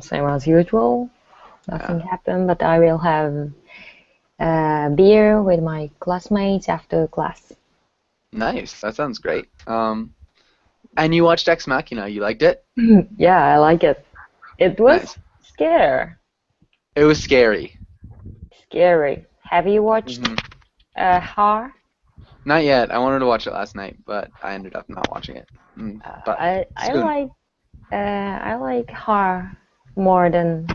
same as usual. Nothing Yeah. happened, but I will have beer with my classmates after class. Nice. That sounds great. And you watched Ex Machina. You liked it? Yeah, I like it. It was Nice. Scary. It was scary. Have you watched hmm Her? Not yet. I wanted to watch it last night, but I ended up not watching it. But I soon. like Her more than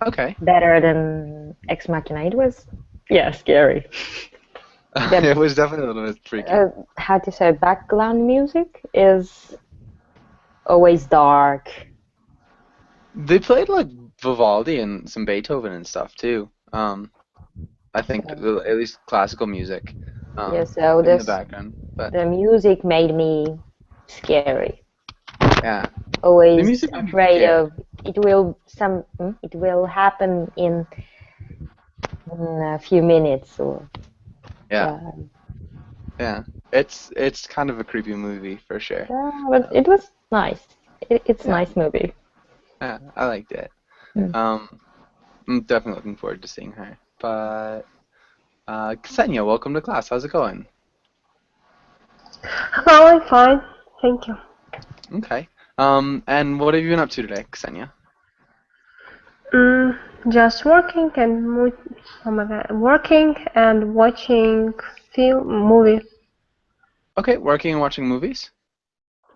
Okay. better than Ex Machina. It was scary. The It was definitely a little bit freaky. how to say background music is always dark. They played like Vivaldi and some Beethoven and stuff too. I think So, at least classical music yeah, so in the this background. But the music made me scary. yeah, the Always music made me afraid scared. of it will happen in a few minutes or Yeah, yeah. yeah. It's kind of a creepy movie for sure. Yeah, but it was nice. It's a Yeah, nice movie. yeah, I liked it. Mm. Um, I'm definitely looking forward to seeing her. But Ksenia, welcome to class. How's it going? Hello, I'm fine. Thank you. Okay. And what have you been up to today, Ksenia? Mm, just working and oh my God, working and watching movie. Okay, working and watching movies.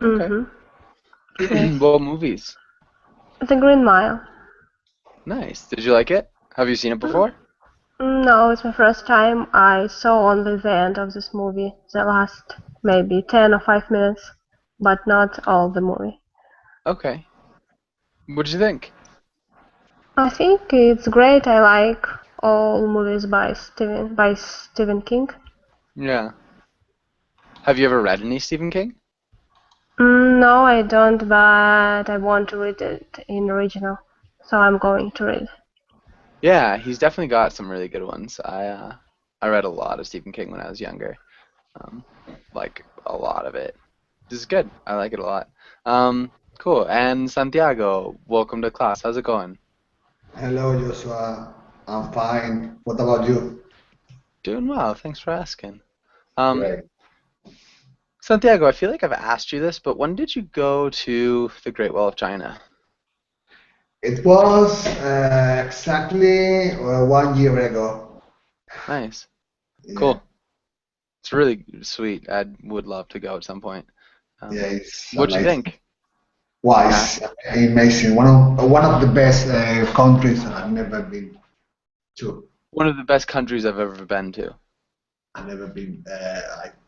Okay. Mm-hmm. Yes. What movies? The Green Mile. Nice. Did you like it? Have you seen it Mm, before? no, it's my first time. I saw only the end of this movie, the last maybe 10 or 5 minutes, but not all the movie. Okay. What did you think? I think it's great. I like all movies by Stephen King. Yeah. Have you ever read any Stephen King? No, I don't, but I want to read it in original, so I'm going to read. Yeah, he's definitely got some really good ones. I read a lot of Stephen King when I was younger. Um, like a lot of it. This is good. I like it a lot. Cool. And Santiago, welcome to class. How's it going? Hello, Joshua. I'm fine. What about you? Doing well. Thanks for asking. Um, Great. Santiago, I feel like I've asked you this, but when did you go to the Great Wall of China? It was exactly 1 year ago. Nice. Yeah, Cool. It's really sweet. I would love to go at some point. yeah, Um, it's what'd you amazing. think? Wow, Yeah. it's amazing. One of the best countries I've never been to. One of the best countries I've ever been to. I've never been.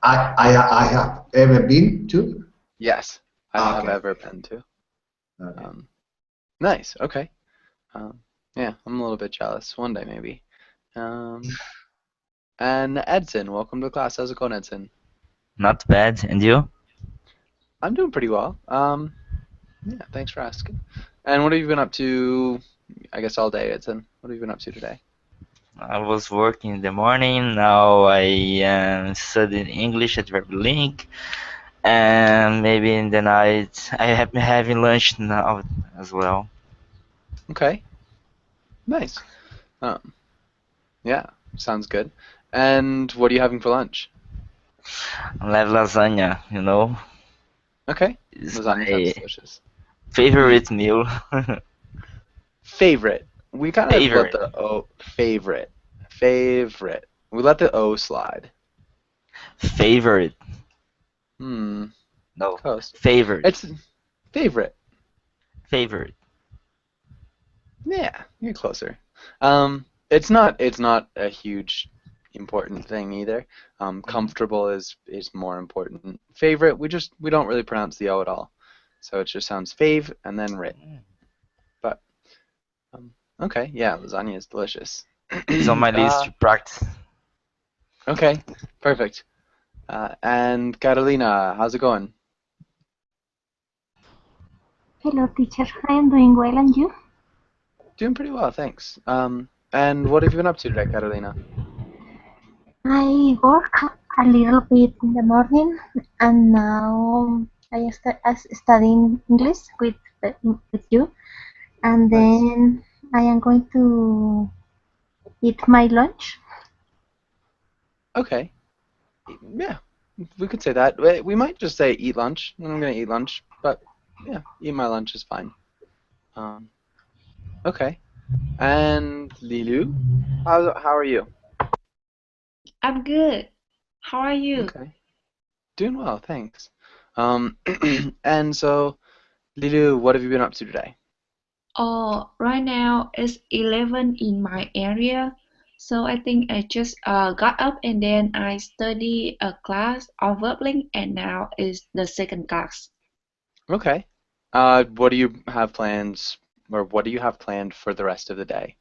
I have ever been to. Yes, I have Okay, ever been to. okay. Um, nice. Okay. Um, yeah, I'm a little bit jealous. One day maybe. Um, and Edson, welcome to class. How's it going, Edson? Not bad. And you? I'm doing pretty well. Yeah, thanks for asking. And what have you been up to? I guess all day, Edson. What have you been up to today? I was working in the morning. Now I am studying English at Verblink. And maybe in the night I have been having lunch now as well. Okay, nice. Um, yeah, sounds good. And what are you having for lunch? I love lasagna, you know. Okay, It's lasagna sounds my delicious. Hmm. favorite meal. Favorite. We kind of let Favorite. the O favorite. Favorite. We let the O slide. Favorite. Hmm. No. Close. Favorite. It's favorite. Favorite. Yeah, you're closer. It's not a huge important thing either. Comfortable is more important. Favorite, we don't really pronounce the O at all. So it just sounds fave and then rit. But okay, yeah, lasagna is delicious. It's on my list uh, to practice. okay, perfect. And Carolina, how's it going? Hello, teacher. I am doing well, and you? Doing pretty well, thanks. And what have you been up to today, Carolina? I work a little bit in the morning, and now I studying English with you. and Nice. then I am going to eat my lunch. Okay. Yeah, we could say that. We might just say eat lunch. I'm gonna eat lunch, but yeah, eat my lunch is fine. Um, okay. And Lilu, how are you? I'm good. How are you? Okay. Doing well, thanks. Um, and so Lilu, what have you been up to today? Oh, right now it's 11 in my area. So I think I just got up and then I study a class of verbling and now is the second class. Okay. What do you have plans, or what do you have planned for the rest of the day?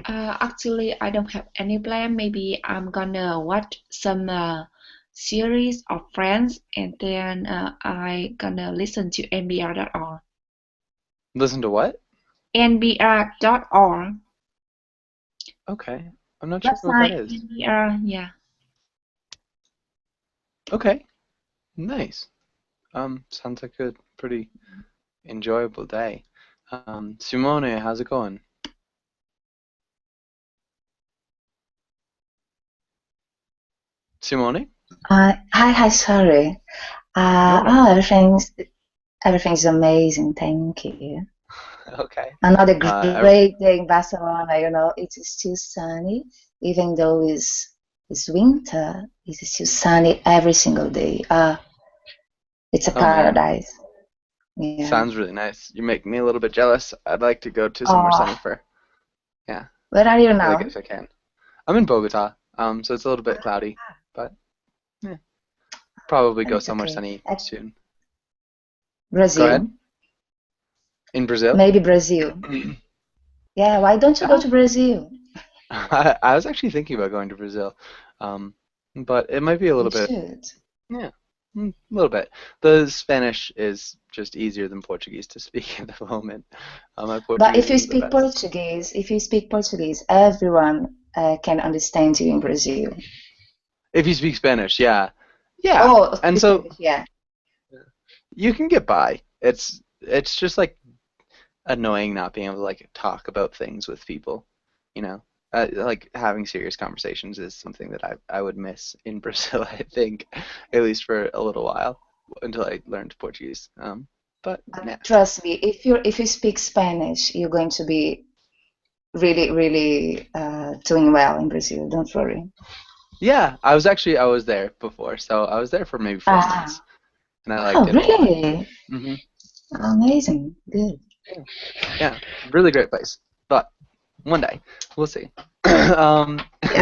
Actually, I don't have any plan. Maybe I'm gonna watch some series of Friends and then I gonna listen to NBR.org. Listen to what? NBR.org. Okay. I'm not sure what that Website is. NBR, yeah. Okay. Nice. Sounds like a pretty enjoyable day. Simone, how's it going? Simone? Hi, sorry. No problem. Everything's amazing. Thank you. Okay. Another Uh, great day in Barcelona. It's still sunny, even though it's winter. It's still sunny every single day. It's a oh man, paradise. Yeah. sounds really nice. You make me a little bit jealous. I'd like to go to somewhere sunny Oh, for, yeah, where are you like now? if I can. I'm in Bogota, so it's a little bit cloudy, but yeah, probably go It's somewhere okay. sunny soon. Go ahead. Brazil, In Brazil? maybe Brazil. Yeah. Why don't you go Yeah, to Brazil? I was actually thinking about going to Brazil, um, but it might be a little You bit, should. yeah, a little bit. The Spanish is just easier than Portuguese to speak at the moment. My But Portuguese isn't the best. If you speak Portuguese, everyone can understand you in Brazil. If you speak Spanish, yeah, yeah, Oh, and so Spanish, yeah. you can get by. It's just like annoying not being able to like talk about things with people, you know. Like having serious conversations is something that I would miss in Brazil, I think, at least for a little while until I learned Portuguese. But yeah, Trust me, if you speak Spanish, you're going to be really, really doing well in Brazil. Don't worry. yeah. I was there before, so I was there for maybe 4 months, Ah, and I liked oh, it a lot. really? hmm Amazing. Good. Yeah, yeah, really great place. But one day we'll see.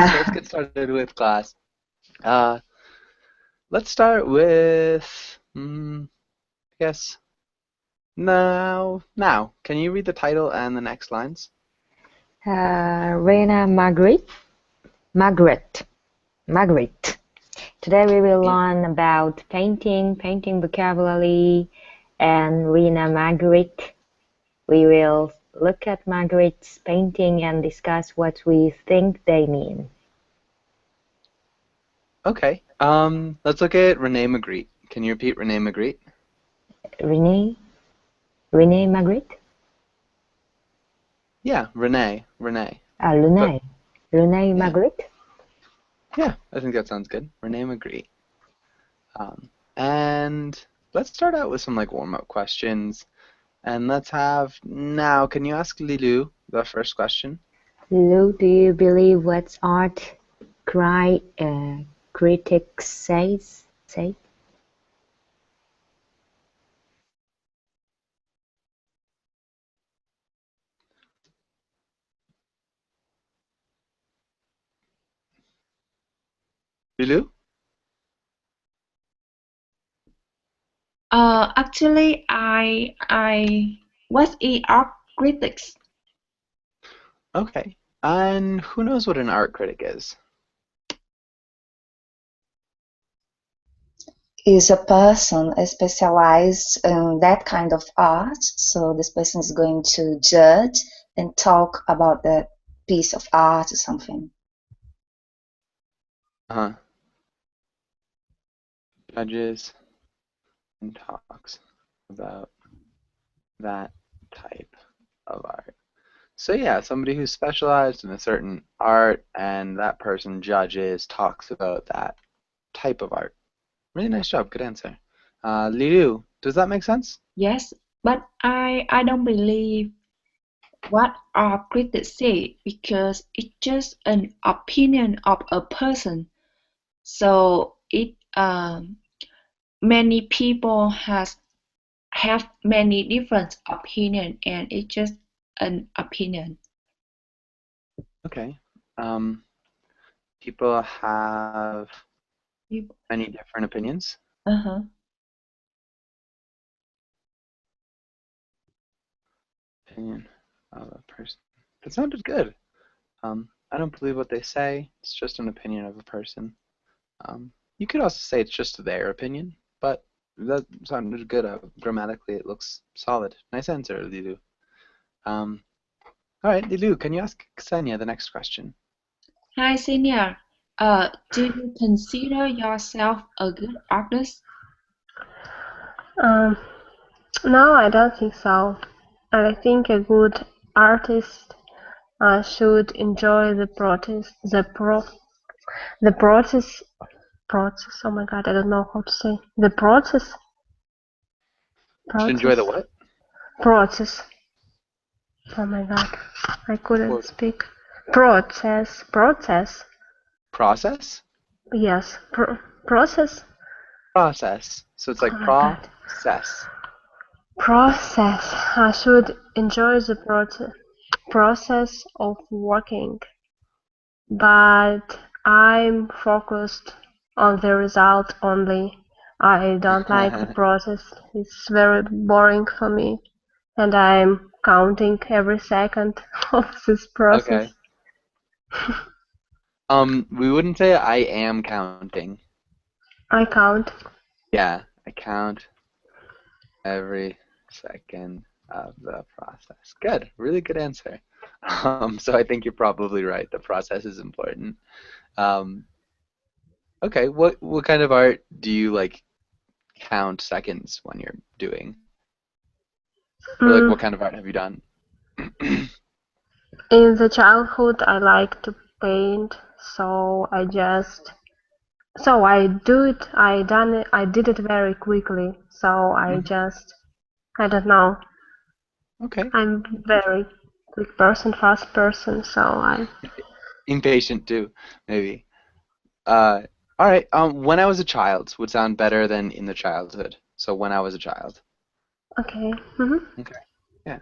So let's Yeah. get started with class. Uh, let's start with, I guess, now. Can you read the title and the next lines? Rene Magritte. Today we will Yeah. learn about painting vocabulary, and Rene Magritte. We will look at Magritte's painting and discuss what we think they mean. Okay. Let's look at Rene Magritte. Can you repeat Rene Magritte? Rene? Rene Magritte? Yeah, Rene. But Rene yeah, Magritte? yeah, I think that sounds good. Rene Magritte. And let's start out with some like warm-up questions. And let's have now. Can you ask Lilu the first question? Lou, do you believe what art critics say? Lilu? Actually, I was a art critics. Okay. And who knows what an art critic is? Is a person specialized in that kind of art. So this person is going to judge and talk about that piece of art or something. Uh-huh. Judges and talks about that type So yeah, somebody who's specialized in a certain art and that person judges, talks about that type of art. Really nice job. Good answer. Liu, does that make sense? Yes, but I don't believe what our critics say because it's just an opinion of a person. So it many people have many different opinion and it's just an opinion. Okay. Um, people have You- many different opinions. Uh-huh. Opinion of a person. That sounded good. I don't believe what they say. It's just an opinion of a person. You could also say it's just their opinion, but that sounded good. Grammatically, it looks solid. Nice answer, Lilu. Um, all right, Lilu, can you ask Ksenia the next question? Hi, senior. Do you consider yourself a good artist? Um, no, I don't think so. I think a good artist should enjoy the process. Oh my god, I don't know how to say the Should enjoy the process, what? process. Oh my god, I couldn't Quote. speak. Process. Process? Yes, process. Process. So it's Oh like my god, process. process. I should enjoy the process of working, but I'm focused on the result only. I don't like the process. It's very boring for me, and I'm counting every second of this process. Okay. We wouldn't say I am counting. I count. Yeah, I count every second of the process. Good, really good answer. So I think you're probably right. The process is important. Um, okay, what kind of art do you like count seconds when you're doing? Or like Mm, what kind of art have you done? in the childhood, I like to paint, so I do it. I did it very quickly. So I don't know. Okay. I'm very quick person, fast person. So I Impatient too, maybe. Uh, all right. When I was a child would sound better than in the childhood. So when I was a child. okay. Hmm. Okay. Yeah.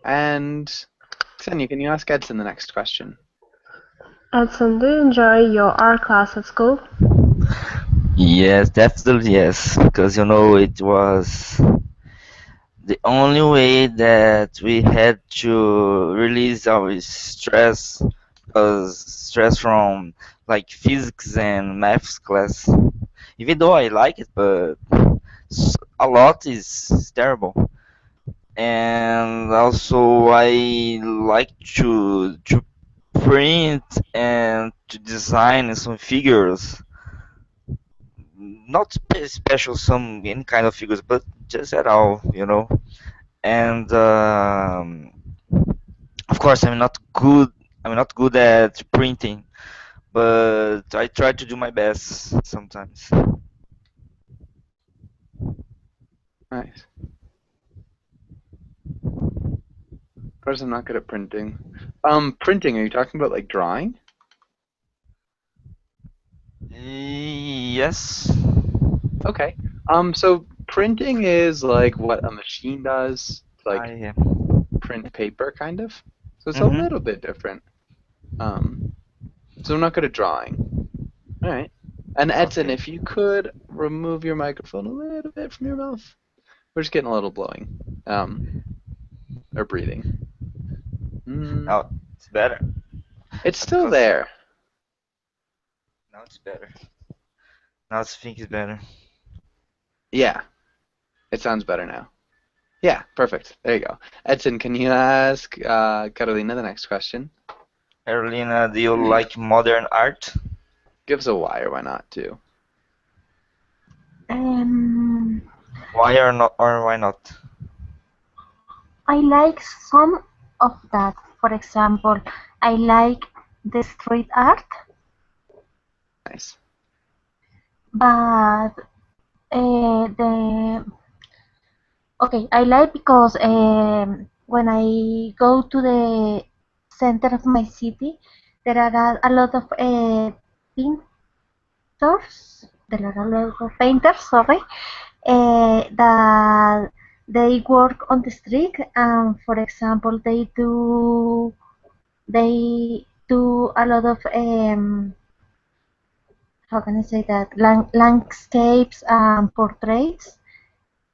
And Ksenia, can you ask Edson the next question? Edson, do you enjoy your art class at school? Yes, definitely yes, because it was the only way that we had to release our stress, because stress from like physics and maths class. Even though I like it, but a lot is terrible. And also I like to print and to design some figures, not special some any kind of figures, but just at all. And of course I'm not good at printing, but I try to do my best sometimes. Nice. Of course, I'm not good at printing. Printing, are you talking about like drawing? Yes. Okay. So printing is like what a machine does, like I print paper kind of. So it's a Mhm. little bit different. Um, so I'm not good at drawing. All right. And Edson, Okay. if you could remove your microphone a little bit from your mouth. We're just getting a little blowing. Or breathing. Mm, Now it's better. it's still Because there. now it's better. Now I think it's better. Yeah, it sounds better now. Yeah, perfect. There you go. Edson, can you ask Carolina the next question? Carolina, do you like modern art? Give us a why or why not too. Um, Why or not or why not? I like some of that, for example, I like the street art, Nice. but the okay, I like because when I go to the center of my city, there are a lot of painters. There are a lot of painters, sorry, that they work on the street. For example, they do a lot of how can I say that, landscapes and portraits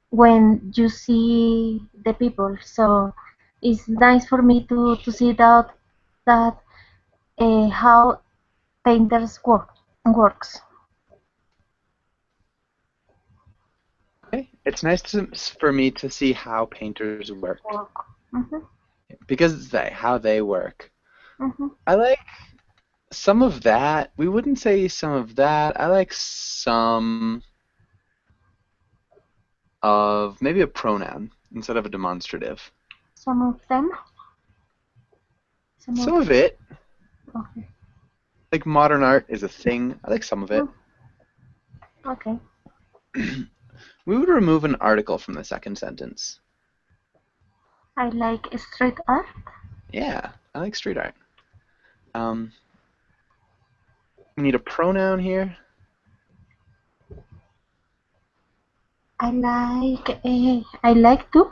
when you see the people. So it's nice for me to see that how painters works. Okay. It's nice for me to see how painters work Mhm, because it's how they work. mhm. I like some of that. We wouldn't say some of that. I like some of maybe a pronoun instead of a demonstrative. Some of them. Some of Some of it, okay. like modern art, is a thing. I like some of it. Okay. We would remove an article from the second sentence. I like street art. Yeah, I like street art. We need a pronoun here. I like to.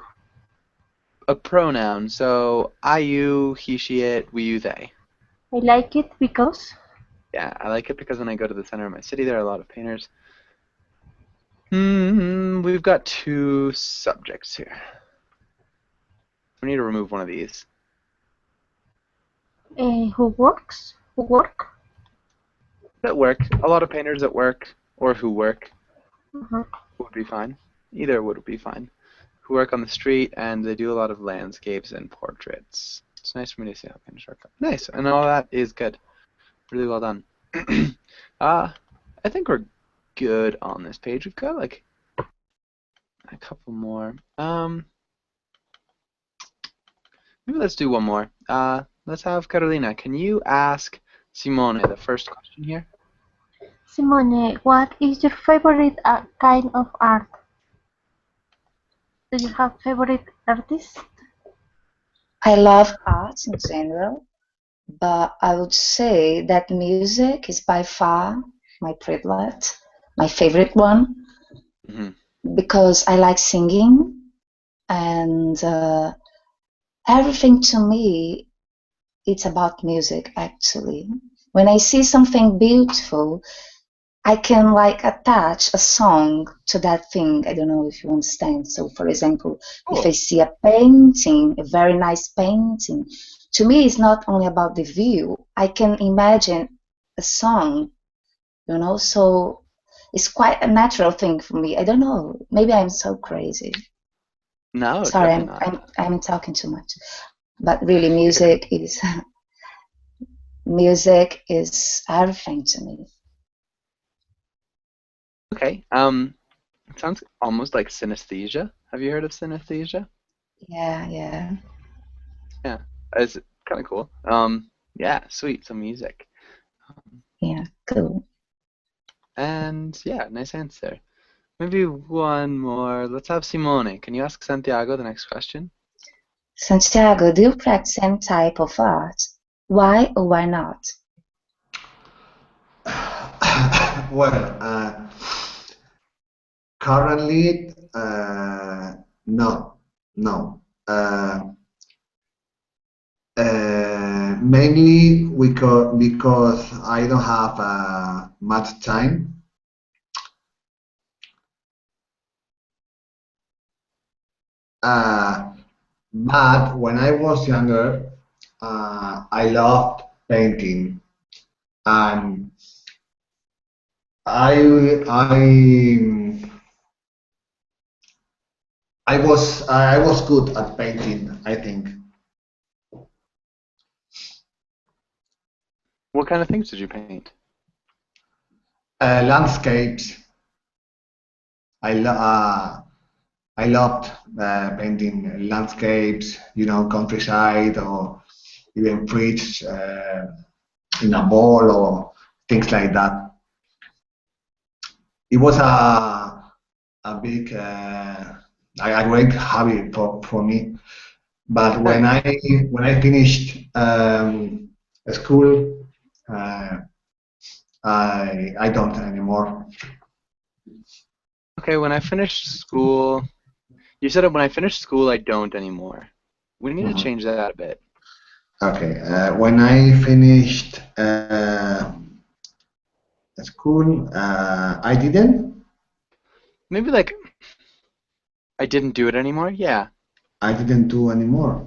A pronoun. So I, you, he, she, it, we, you, they. I like it because Yeah, I like it because when I go to the center of my city, there are a lot of painters. We've got two subjects here. We need to remove one of these. who work. At work, a lot of painters at work, or who work, Mhm. would be fine. Either would be fine. Who work on the street, and they do a lot of landscapes and portraits. It's nice for me to see how painters work. Nice, and all that is good. Really well done. I think we're good on this page. We've got like a couple more. Maybe let's do one more. Let's have Carolina. Can you ask Simone the first question here? Simone, what is your favorite kind of art? Do you have favorite artist? I love art in general, but I would say that music is by far my privilege, my favorite one, because I like singing, and everything to me, it's about music actually. When I see something beautiful, I can like attach a song to that thing. I don't know if you understand. So, for example, if I see a painting, a very nice painting, to me, it's not only about the view. I can imagine a song, so it's quite a natural thing for me. I don't know. Maybe I'm so crazy. No, Sorry, definitely not. I'm talking too much. But really, music is music is everything to me. Okay. It sounds almost like synesthesia. Have you heard of synesthesia? Yeah, yeah. Yeah, it's kind of cool. Yeah, sweet. Some music. Yeah, cool. And yeah, nice answer. Maybe one more. Let's have Simone. Can you ask Santiago the next question? Santiago, do you practice any type of art? Why or why not? Well, currently, no, no. Mainly because I don't have much time. But when I was younger, I loved painting, and I I was good at painting, I think. What kind of things did you paint? Landscapes. I loved painting landscapes, countryside or even fruits in a bowl or things like that. It was a big a great hobby for me. But Nice. when I finished school, uh, I don't anymore. Okay, when I finished school, you said when I finished school, I don't anymore. We need to Mhm. change that a bit. Okay, when I finished school, I didn't. Maybe like I didn't do it anymore. Yeah, I didn't do anymore.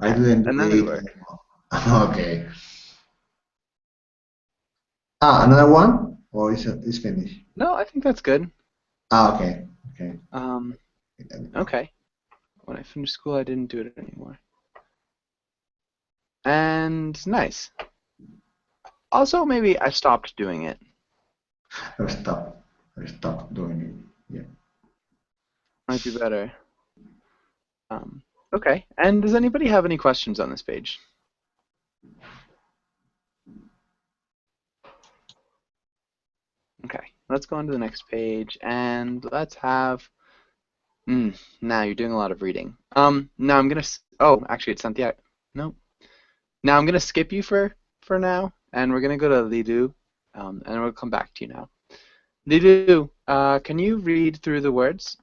I yeah, didn't do and that would it work. anymore. Okay. Another one, or is finished? No, I think that's good. Okay, okay. Um, okay. When I finished school, I didn't do it anymore. And nice. Also, maybe I stopped doing it. I stopped doing it. Yeah. Might be better. Um, okay. And does anybody have any questions on this page? Okay. Let's go on to the next page, and let's have. Now you're doing a lot of reading. Now I'm gonna. Oh, actually, it's Santiago. No. Now I'm gonna skip you for now, and we're gonna go to Lidu, and we'll come back to you now. Lidu, can you read through the words?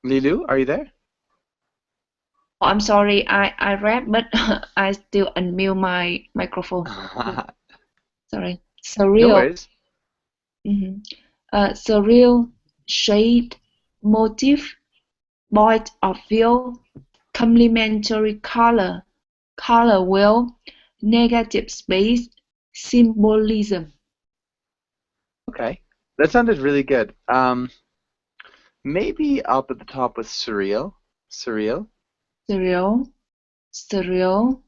Lilu, are you there? Oh, I'm sorry, I read, but I still unmute my microphone. Sorry. No Surreal. worries. Surreal, shade, motif, point of view, complementary color, color wheel, negative space, symbolism. Okay, that sounded really good. Maybe up at the top with surreal, surreal, Surreal, surreal,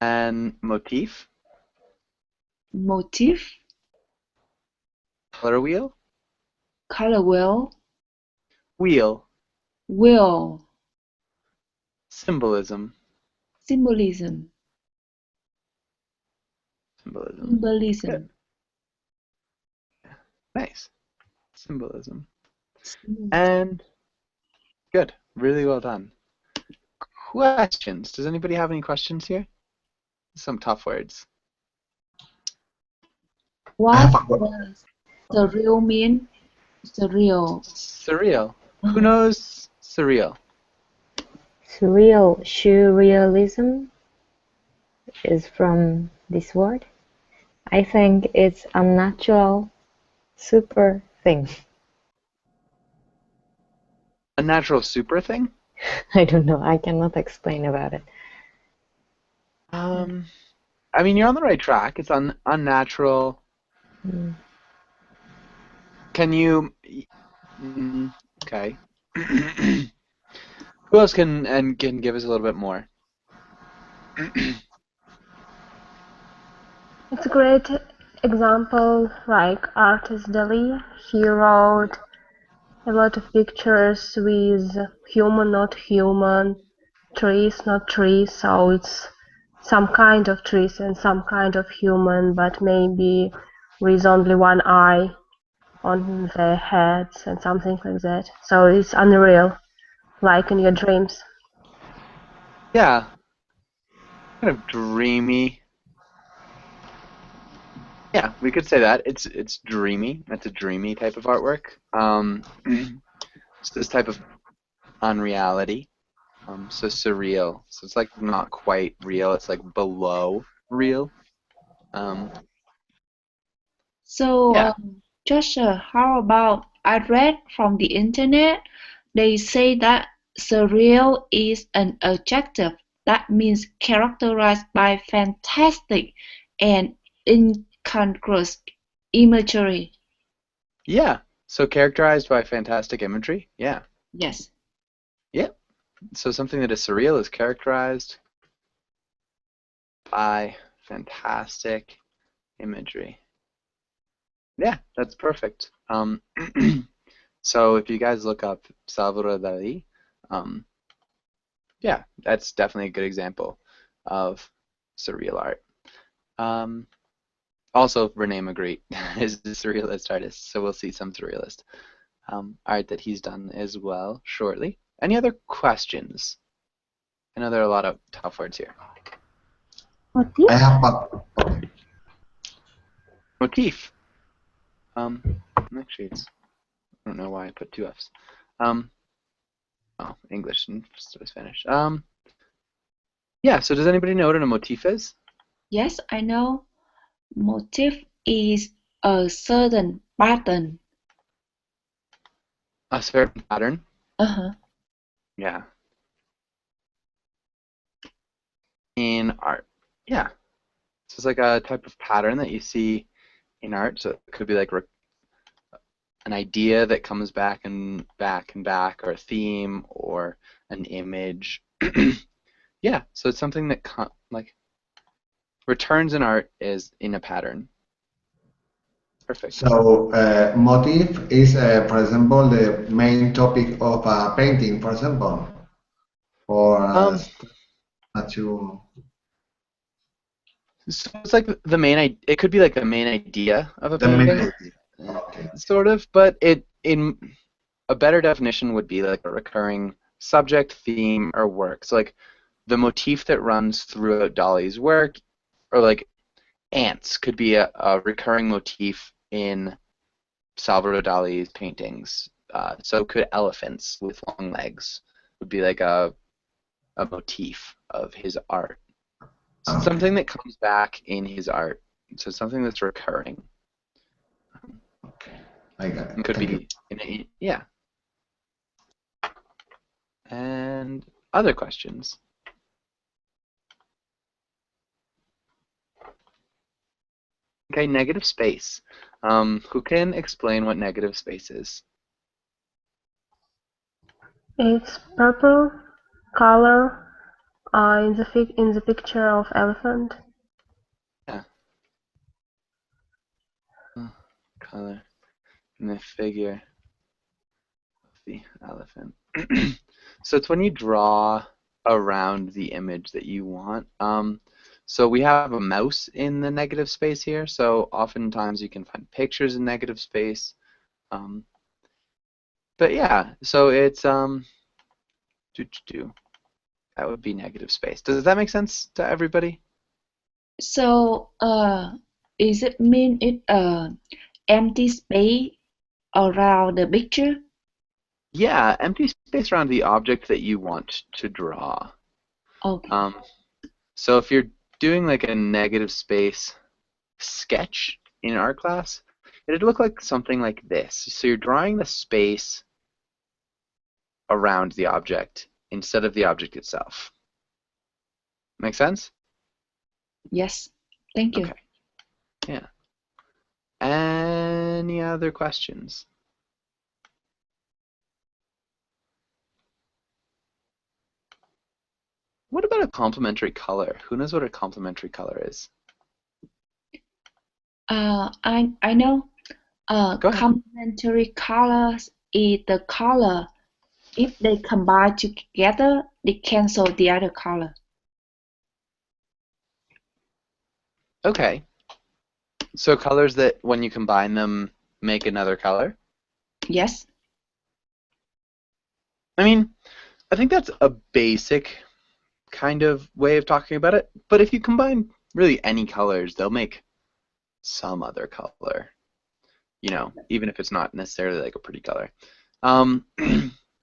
and motif, motif, color wheel, color wheel, wheel, wheel, symbolism, symbolism, symbolism. Good, symbolism. nice, symbolism, Symbolism. and good, really well done. Questions? Does anybody have any questions here? Some tough words. I What have a que- does surreal mean? Surreal. Surreal. Who knows surreal? Surrealism is from this word. I think it's unnatural, super thing. A natural super thing? I don't know. I cannot explain about it. I mean, you're on the right track. It's unnatural. Mm. Can you? Okay. Who else can give us a little bit more? It's a great example, like artist Dali. He wrote a lot of pictures with human, not human, trees, not trees. So it's some kind of trees and some kind of human, but maybe with only one eye on their heads and something like that. So it's unreal, like in your dreams. Yeah, kind of dreamy. Yeah, we could say that. It's dreamy. That's a dreamy type of artwork. It's this type of unreality. So surreal. So it's like not quite real. It's like below real. Um, So, yeah. Joshua, how about I read from the internet, they say that surreal is an adjective that means characterized by fantastic and incongruous imagery. Yeah. So characterized by fantastic imagery. Yeah. Yes. Yeah. So something that is surreal is characterized by fantastic imagery. Yeah, that's perfect. So if you guys look up Salvador Dali, yeah, that's definitely a good example of surreal art. Also, Rene Magritte is a surrealist artist, so we'll see some surrealist art that he's done as well shortly. Any other questions? I know there are a lot of tough words here. Motif? I have okay. Motif. Actually, I don't know why I put two F's. English instead of Spanish. Yeah. So does anybody know what a motif is? Yes, I know. Motif is a certain pattern. A certain pattern. Uh-huh. Yeah. In art. Yeah. So it's like a type of pattern that you see in art. So it could be like an idea that comes back and back and back, or a theme, or an image. Yeah. So it's something that like returns in art is in a pattern. Perfect. So, motif is, for example, the main topic of a painting, for example, or that you. So it's like the main. It could be like the main idea of a The main painting, topic. Okay. sort of. But in a better definition would be like a recurring subject, theme, or work. So like the motif that runs throughout Dali's work, or like ants could be a recurring motif in Salvador Dali's paintings. So could elephants with long legs would be like a motif of his art. Okay. Something that comes back in his art. So something that's recurring. Okay. I got it. It could Thank you. be yeah. And other questions? Okay, negative space. Who can explain what negative space is? It's purple color in the picture of elephant. Yeah. Color in the figure of the elephant. So it's when you draw around the image that you want. So we have a mouse in the negative space here. So oftentimes you can find pictures in negative space. But yeah, so it's that would be negative space. Does that make sense to everybody? So, is it mean it empty space around the picture? Yeah, empty space around the object that you want to draw. Okay. So if you're doing like a negative space sketch in art class, it'd look like something like this. So you're drawing the space around the object instead of the object itself. Make sense? Yes. Thank you. Okay. Yeah. Any other questions? What about a complementary color? Who knows what a complementary color is? I know. Go ahead. Complementary colors is the color. If they combine together, they cancel the other color. Okay. So colors that when you combine them make another color? Yes. I mean, I think that's a basic kind of way of talking about it. But if you combine really any colors, they'll make some other color. You know, even if it's not necessarily like a pretty color.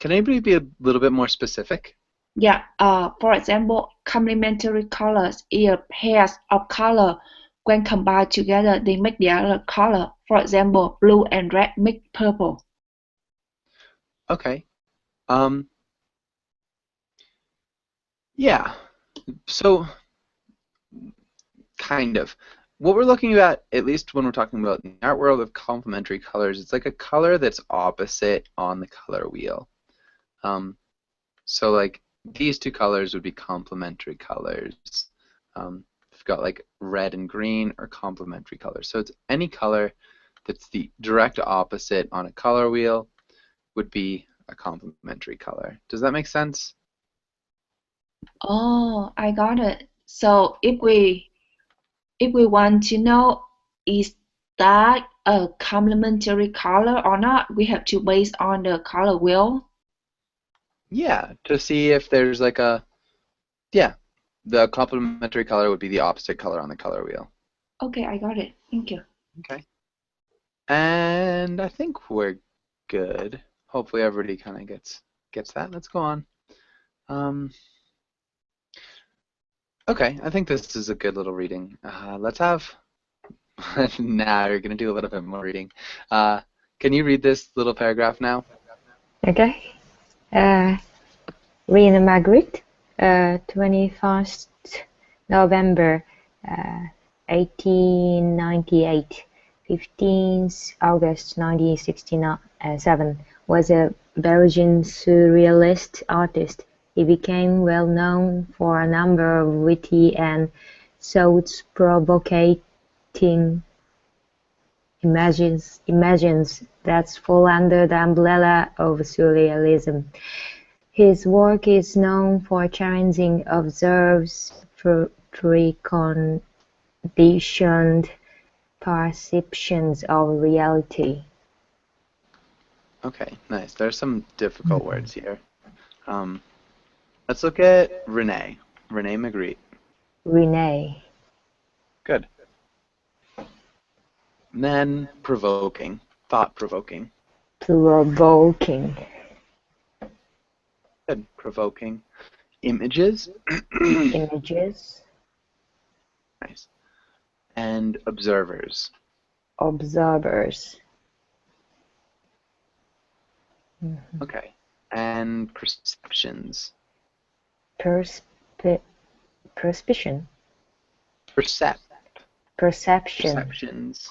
Can anybody be a little bit more specific? Yeah. For example, complementary colors is a pairs of color. When combined together, they make the other color. For example, blue and red make purple. Okay. Yeah. So kind of. What we're looking at least when we're talking about the art world of complementary colors, it's like a color that's opposite on the color wheel. So like these two colors would be complementary colors. We've got like red and green are complementary colors. So it's any color that's the direct opposite on a color wheel would be a complementary color. Does that make sense? Oh, I got it. So if we want to know is that a complementary color or not, we have to base on the color wheel. Yeah, to see if there's like yeah, the complementary color would be the opposite color on the color wheel. Okay, I got it. Thank you. Okay. And I think we're good. Hopefully everybody kind of gets that. Let's go on. Okay, I think this is a good little reading. Let's have. Now you're gonna do a little bit more reading. Can you read this little paragraph now? Okay. Rene Magritte, 21st November 1898, 15th August 1967, was a Belgian surrealist artist. He became well known for a number of witty and thought-provoking images that fall under the umbrella of surrealism. His work is known for challenging observers' preconditioned perceptions of reality. Okay, nice. There's some difficult words here. Let's look at Rene Magritte. Rene. Good. And then provoking, thought-provoking. Provoking. Good. Provoking. Images. Images. Nice. And observers. Observers. Okay. And perceptions. Perception. Perceptions.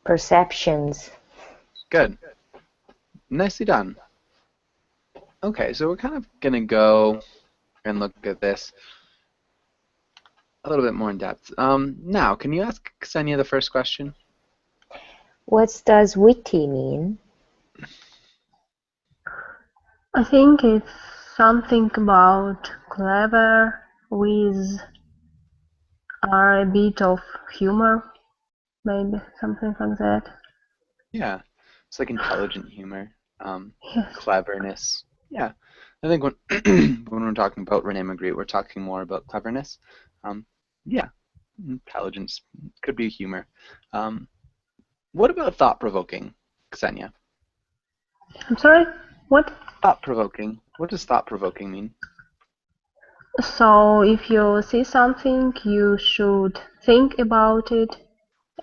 Perceptions. Good. Nicely done. Okay, so we're kind of going to go and look at this a little bit more in depth. Now, can you ask Ksenia the first question? What does witty mean? I think it's something about clever with a bit of humor, maybe something like that. Yeah, it's like intelligent humor, Yes. cleverness. Yeah, I think when when we're talking about Rene Magritte, we're talking more about cleverness. Yeah, intelligence could be humor. What about thought-provoking, Ksenia? I'm sorry, what? Thought-provoking. What does thought-provoking mean? So if you see something, you should think about it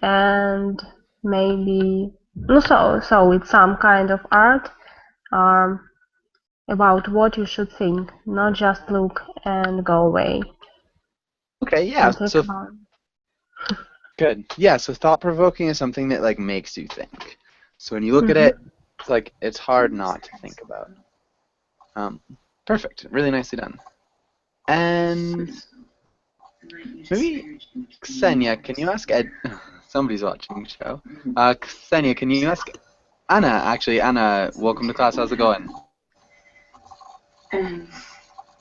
and maybe so it's some kind of art about what you should think, not just look and go away Okay, yeah. and think So about it. good. Yeah. So thought-provoking is something that like makes you think. So when you look at it, it's like it's hard not to think about. Perfect. Really nicely done. And maybe Ksenia, can you ask Ed? Somebody's watching the show. Ksenia, can you ask Anna? Actually, Anna, welcome to class. How's it going?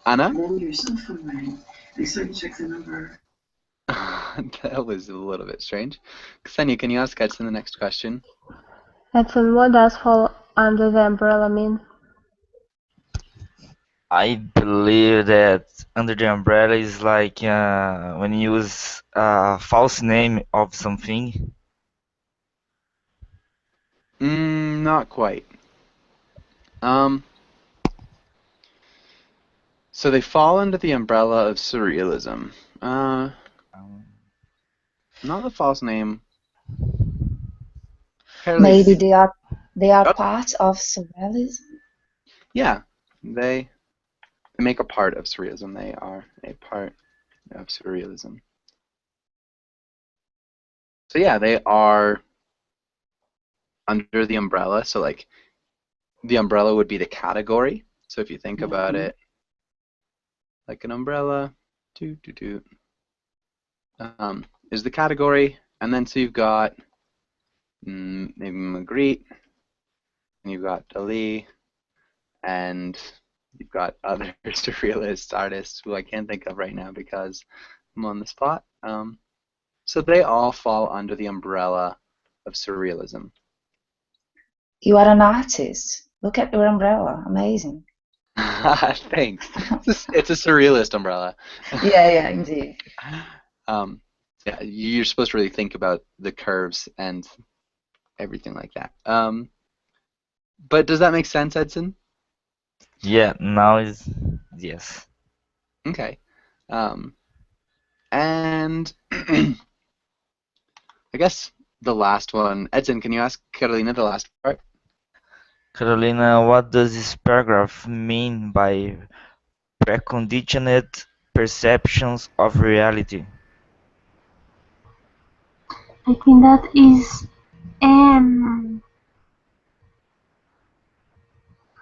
Anna? That was a little bit strange. Ksenia, can you ask Edson the next question? Edson, what does fall under the umbrella mean? I believe that under the umbrella is like when you use a false name of something. Not quite. So they fall under the umbrella of surrealism. Not the false name. Maybe they are part of surrealism. Yeah, they make a part of surrealism. They are a part of surrealism. So yeah, they are under the umbrella. So like the umbrella would be the category. So if you think about it, like an umbrella, is the category, and then so you've got maybe Magritte, and you've got Dali, and you've got other surrealist artists who I can't think of right now because I'm on the spot. So they all fall under the umbrella of surrealism. You are an artist. Look at your umbrella. Amazing. Thanks. It's a surrealist umbrella. Yeah, indeed. Yeah, you're supposed to really think about the curves and everything like that. But does that make sense, Edson? Yeah, now is yes. Okay. And I guess the last one, Edson, can you ask Carolina the last part? Carolina, what does this paragraph mean by preconditioned perceptions of reality? I think that is um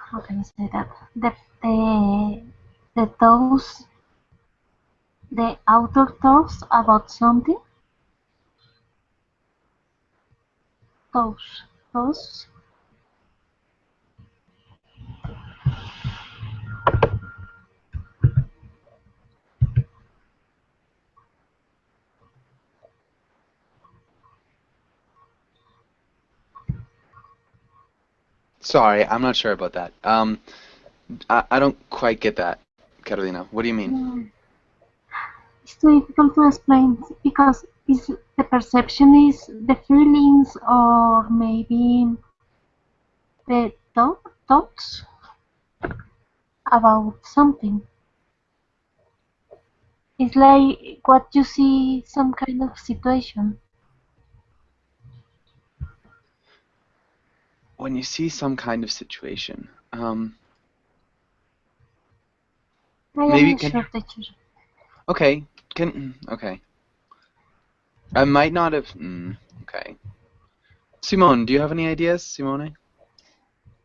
how can I say that the those the author talks about something those Sorry, I'm not sure about that. I don't quite get that, Carolina. What do you mean? it's too difficult to explain because is the perception is the feelings or maybe the thoughts about something. It's like what you see some kind of situation. When you see some kind of situation, I am maybe not can sure, teacher. okay, okay. I might not have. Okay. Simone, do you have any ideas, Simone?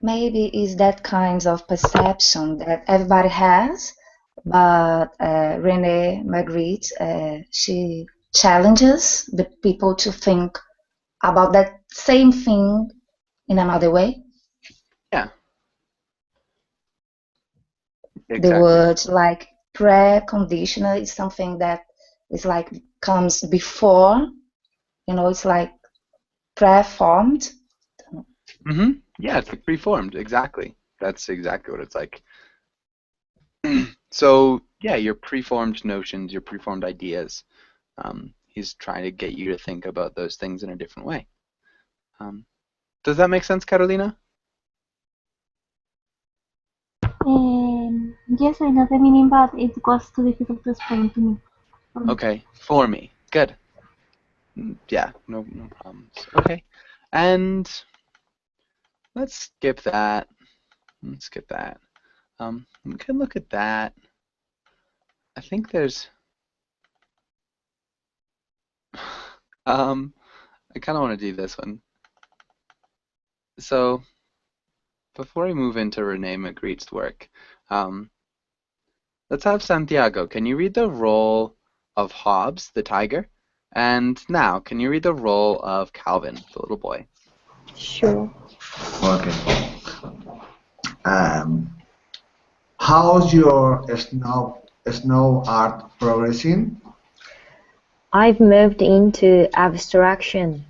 Maybe it's that kinds of perception that everybody has, but Rene Magritte, she challenges the people to think about that same thing in another way. Yeah. The Exactly. words like preconditional is something that is like comes before, it's like preformed. Yeah, it's like preformed. Exactly. That's exactly what it's like. So yeah, your preformed notions, your preformed ideas. He's trying to get you to think about those things in a different way. Does that make sense, Carolina? Yes, I know the meaning, but it was too difficult to explain to me. Okay, for me. Good. Yeah, no problems. Okay, and let's skip that. Let's skip that. We can look at that. I think there's. I kind of want to do this one. So before we move into Rene Magritte's work, let's have Santiago. Can you read the role of Hobbes, the tiger? And now, can you read the role of Calvin, the little boy? Sure. Okay. How's your snow art progressing? I've moved into abstraction.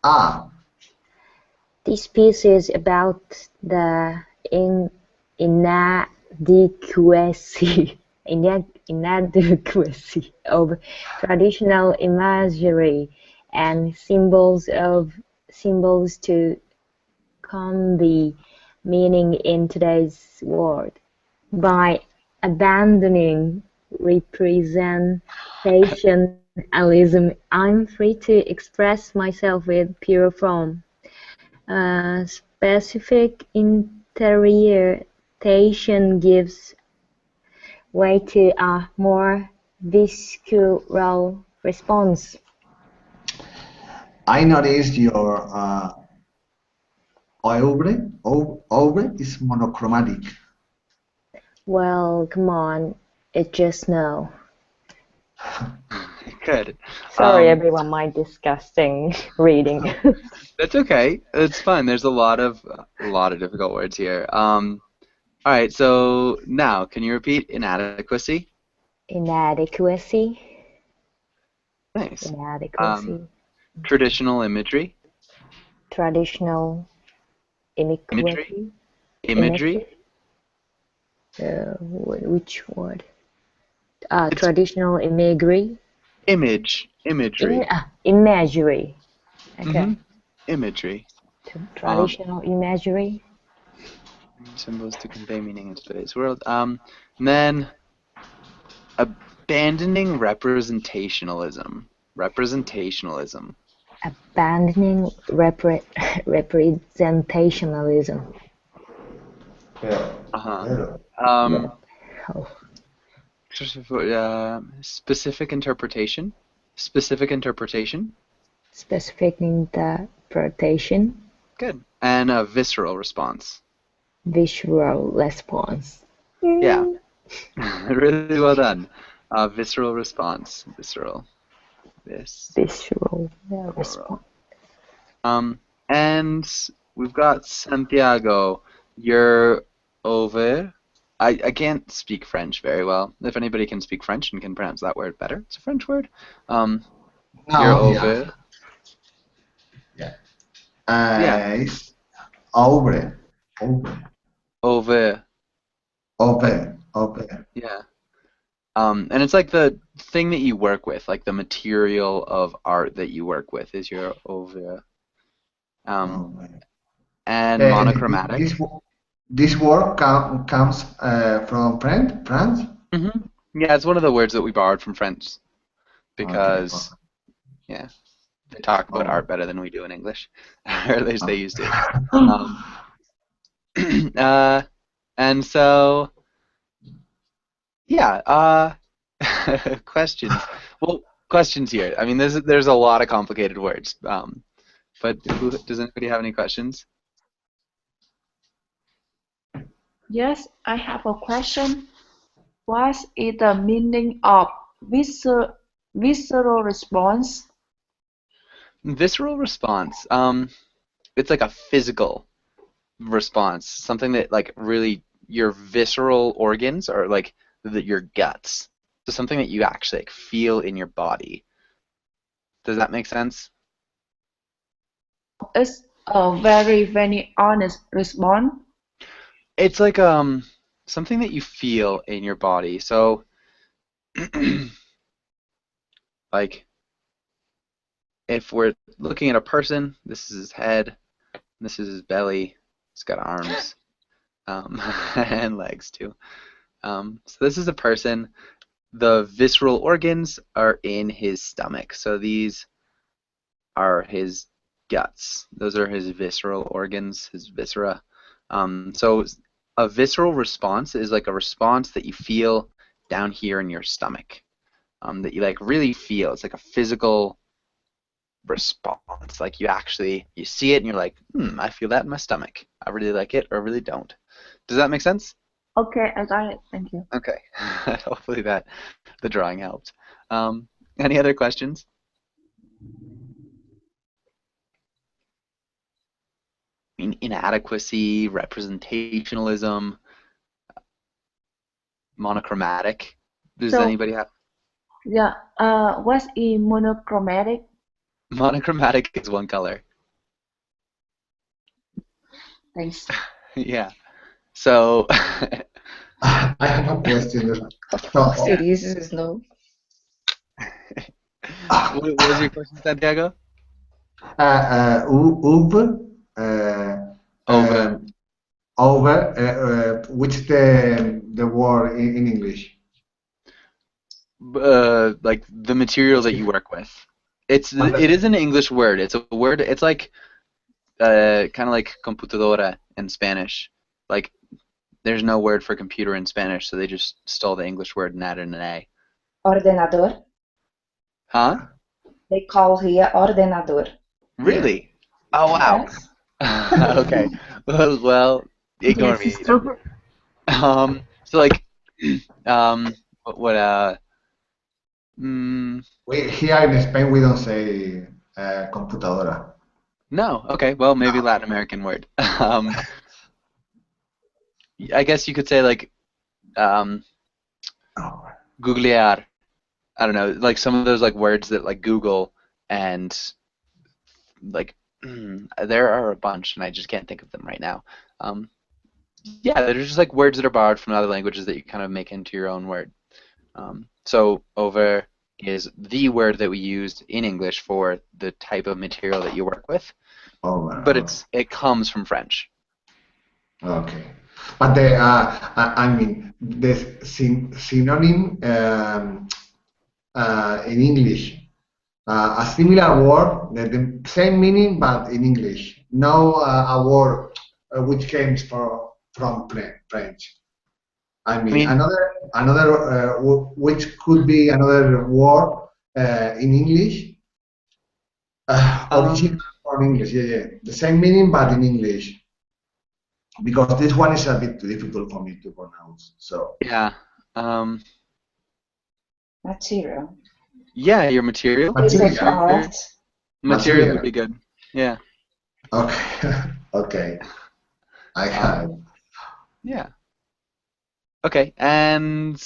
Ah, This piece is about the inadequacy inadequacy of traditional imagery and symbols to convey meaning in today's world. By abandoning representationalism, I'm free to express myself with pure form. Specific interpretation gives way to a more visceral response. I noticed your oeuvre is monochromatic. Well, come on. It's just no. Good. Sorry, everyone, my disgusting reading. That's okay. It's fine. There's a lot of difficult words here. All right. So now, can you repeat inadequacy? Inadequacy. Nice. Inadequacy. Traditional imagery. Traditional inequality. Imagery. Which word? Traditional imagery. Imagery. Imagery. Okay. Imagery. Traditional imagery. Symbols to convey meaning in today's world. And then abandoning representationalism. Representationalism. Abandoning representationalism. Specific interpretation. Specific interpretation. Specific interpretation. Good. And a visceral response. Visceral response. Yeah. Really well done. Visceral response. Visceral. Visceral response. And we've got Santiago. You're over. I can't speak French very well. If anybody can speak French and can pronounce that word better, it's a French word. You're over. Yeah. Yeah. It's over. Over. Yeah. And it's like the thing that you work with, like the material of art that you work with is your over. And monochromatic. This word comes from France? Yeah, it's one of the words that we borrowed from French because, yeah, they talk about art better than we do in English, or at least they used to. And so, yeah, questions. Well, questions here. I mean, there's a lot of complicated words, but does anybody have any questions? Yes, I have a question. What is the meaning of visceral response? Visceral response. It's like a physical response, something that like really your visceral organs are like your guts. So something that you actually like feel in your body. Does that make sense? It's a very, very honest response. It's like something that you feel in your body. So like if we're looking at a person, this is his head, this is his belly, he's got arms, and legs too. So this is a person. The visceral organs are in his stomach. So these are his guts. Those are his visceral organs, his viscera. So a visceral response is like a response that you feel down here in your stomach, that you like really feel. It's like a physical response. Like you see it and you're like, I feel that in my stomach. I really like it or I really don't. Does that make sense? Okay, I got it. Thank you. Okay. Hopefully the drawing helped. Any other questions? I mean, inadequacy, representationalism, monochromatic. Does anybody have? Yeah. What is monochromatic? Monochromatic is one color. Thanks. Yeah. So. I have a question. Of course it is, no? What was your question, Santiago? Over. Which the word in English? Like the material that you work with. It is an English word. It's a word. It's like kind of like computadora in Spanish. Like there's no word for computer in Spanish, so they just stole the English word and added an A. Ordenador. Huh? They call here ordenador. Really? Oh wow. Yes. Okay. Well, ignore me. So like, what Here in Spain we don't say computadora. no, okay, well maybe Latin American word. I guess you could say like No. googlear. I don't know, like some of those like words that like Google and like there are a bunch and I just can't think of them right now. Yeah, they're just like words that are borrowed from other languages that you kind of make into your own word. So over is the word that we use in English for the type of material that you work with, Over. but Okay. it comes from French. Okay. But I mean, the synonym in English, a similar word, the same meaning, but in English. No, a word which comes from French. I I mean, mean, another which could be another word in English, original um, from English. Yeah, yeah, the same meaning, but in English. Because this one is a bit too difficult for me to pronounce. So yeah, Material. yeah, your material. Is it material, art? Material would material. be good. Yeah. Okay, okay, I got it. Um, yeah. Okay, and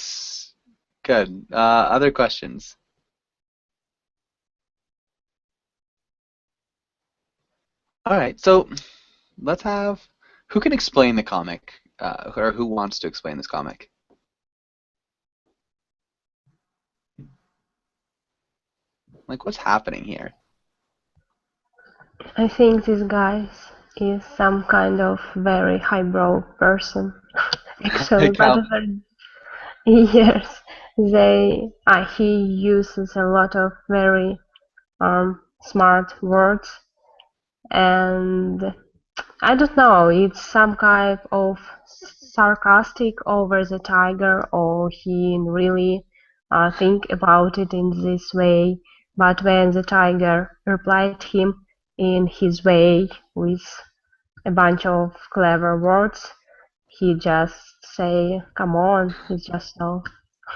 good. Other questions? All right, so let's have who can explain the comic, or who wants to explain this comic? Like, what's happening here? I think this guy is some kind of very highbrow person. Actually, but Calvin. yes, he uses a lot of very smart words, and I don't know, it's some kind of sarcastic over the tiger, or he really think about it in this way. But when the tiger replied him in his way with a bunch of clever words, he just say, "Come on," he's just so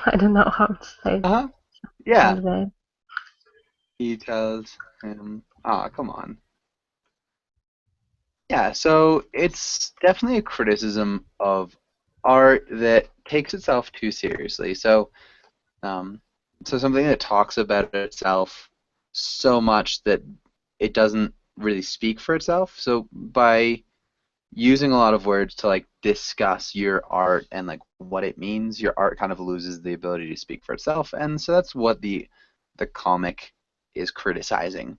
I don't know how to say it Uh-huh. Yeah. like that. He tells him, "Ah, come on." Yeah, so it's definitely a criticism of art that takes itself too seriously. Um, so something that talks about itself so much that it doesn't really speak for itself. So by using a lot of words to like discuss your art and like what it means, your art kind of loses the ability to speak for itself. And so that's what the comic is criticizing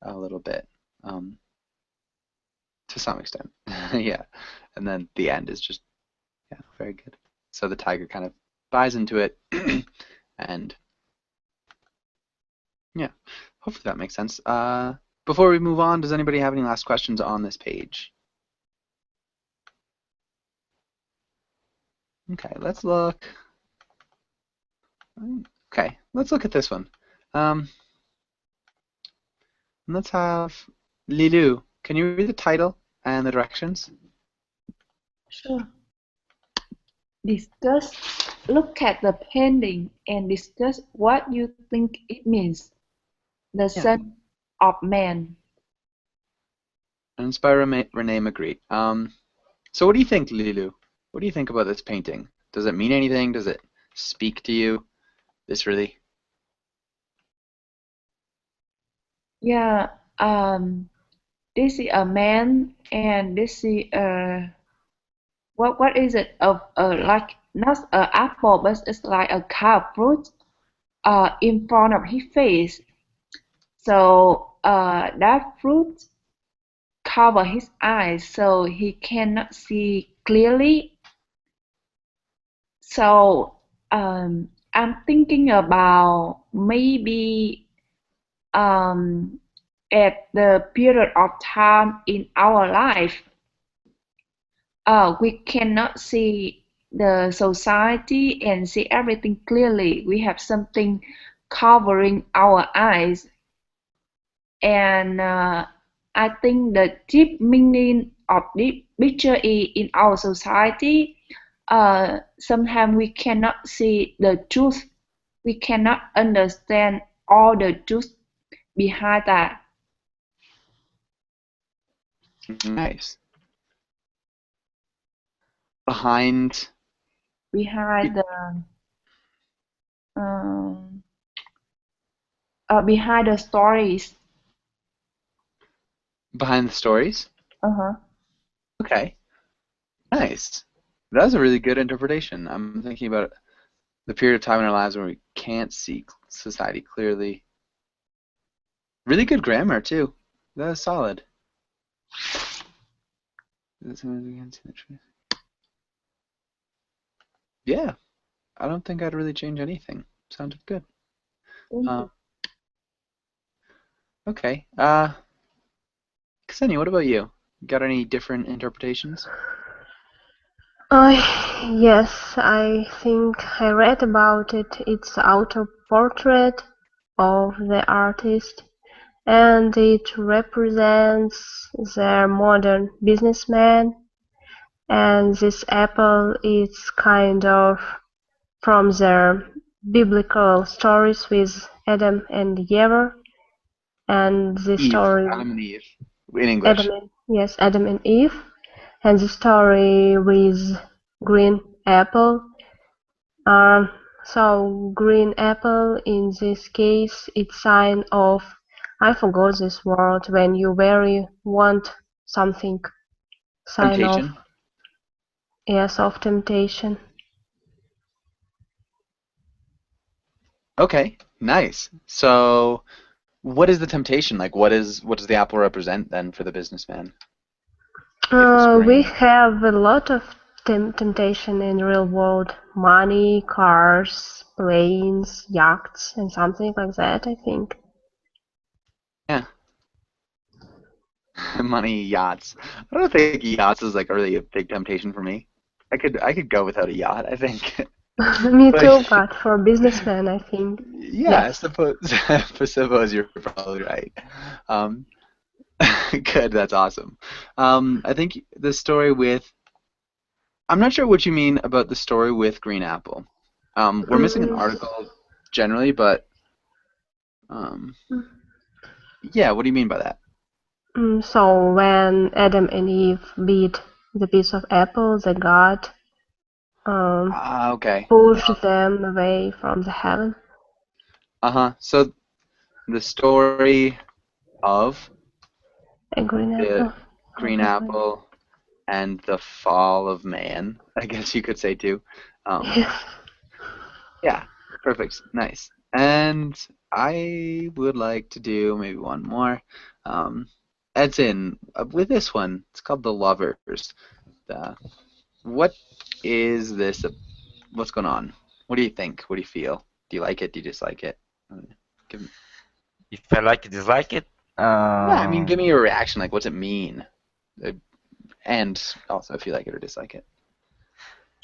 a little bit, um, to some extent. Yeah. And then the end is just, yeah, very good. So the tiger kind of buys into it, and yeah, hopefully that makes sense. Before we move on, does anybody have any last questions on this page? Okay, let's look. Okay, let's look at this one. Um, let's have Lilu. Can you read the title and the directions? Sure. Discuss. Look at the painting and discuss what you think it means. The Yeah. Son of Man. And it's by Rene Magritte. So what do you think, Lilu? What do you think about this painting? Does it mean anything? Does it speak to you? This really? Yeah. This is a man, and this is what is it? Like not an apple, but it's like a kind of fruit. In front of his face. So that fruit cover his eyes, so he cannot see clearly. So I'm thinking about maybe um, at the period of time in our life, we cannot see the society and see everything clearly. We have something covering our eyes, and I think the deep meaning of this picture is in our society. sometimes we cannot see the truth. We cannot understand all the truth behind that. Nice. Behind Behind the um, behind the stories. behind the stories? Uh-huh. Okay. Nice. That was a really good interpretation. I'm thinking about the period of time in our lives where we can't see society clearly. Really good grammar too. That was solid. Yeah, I don't think I'd really change anything. Sounded good. Thank you. Okay. Ksenia, what about you? Got any different interpretations? Yes, I think I read about it. It's auto-portrait of the artist, and it represents the modern businessman. And this apple is kind of from their biblical stories with Adam and Eve, and the Eve. story Adam and Eve. In English. Adam and Eve, and the story with green apple. So green apple in this case it's sign of, I forgot this word, when you very want something, sign of, Temptation. yes, of temptation. Okay, nice. So, what is the temptation? Like, what does the apple represent then for the businessman? If it's We green. have a lot of temptation in real world. Money, cars, planes, yachts, and something like that, I think. Yeah. Money, yachts. I don't think yachts is like really a big temptation for me. I could go without a yacht, I think. Me But too, but for businessmen, I think, yeah, I yes. suppose I suppose you're probably right. Um, good, that's awesome. I think the story with I'm not sure what you mean about the story with Green Apple. We're missing an Mm, article generally, but yeah, what do you mean by that? so when Adam and Eve beat the piece of apple, the God Okay. pushed them away from the heaven. Uh-huh. So the story of A green the apple. Green Apple and the fall of man, I guess you could say too. Um, Yes. yeah, perfect. Nice. And I would like to do maybe one more. Edson, with this one, it's called The Lovers. What is this? What's going on? What do you think? What do you feel? Do you like it? Do you dislike it? Give, If I like it, dislike it. yeah, I mean, give me your reaction. Like, what's it mean? Uh, And also, if you like it or dislike it.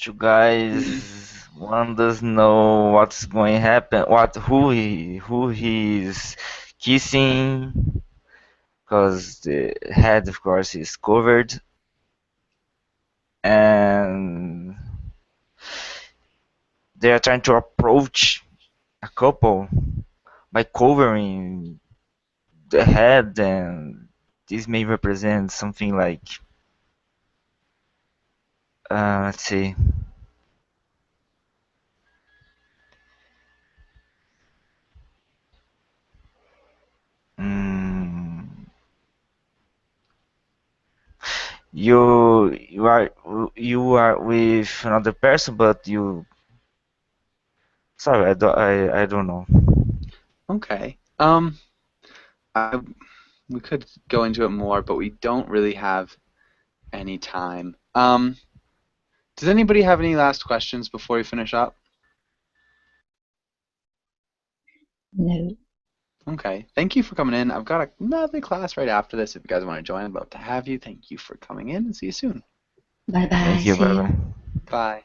You guys, one doesn't know what's going to happen, who he's kissing, because the head, of course, is covered, and they are trying to approach a couple by covering the head, and this may represent something like, let's see, mm, you are with another person, but you, sorry, I don't know. Okay. I, we could go into it more, but we don't really have any time. Does anybody have any last questions before we finish up? No. Okay. Thank you for coming in. I've got another class right after this. If you guys want to join, I'd love to have you. Thank you for coming in and see you soon. Bye bye. Thank you, See bye you. bye. Bye.